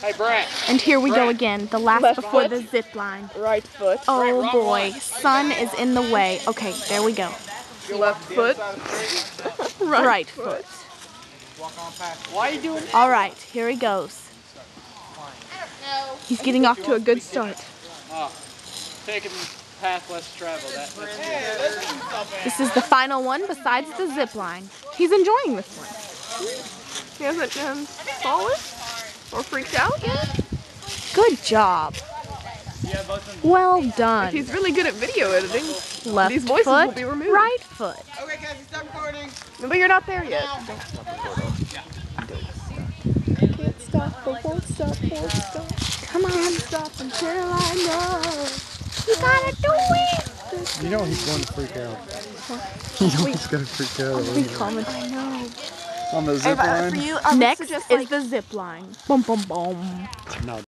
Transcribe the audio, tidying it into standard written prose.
Hey, Brett. And here we go again, the last Left before foot. the zip line. Right foot. Oh boy, sun is in the way. Okay, there we go. Left foot. Right foot. Why are you doing All right, here he goes. He's getting off to a good start. taking path less traveled? This is the final one besides the zip line. He's enjoying this one. He hasn't fallen or freaked out yet. Good job. Well done. He's really good at video editing. Left These voices foot, will be removed. right foot. Okay, Cassie, stop recording. No, but you're not there yet. Can't stop, but won't stop, won't stop. Come on, stop until I know. You gotta do it. You know he's going to freak out. You know he's going to freak out. We comment. I know. On the zip line? Next is the zip line. Boom, boom, boom. No.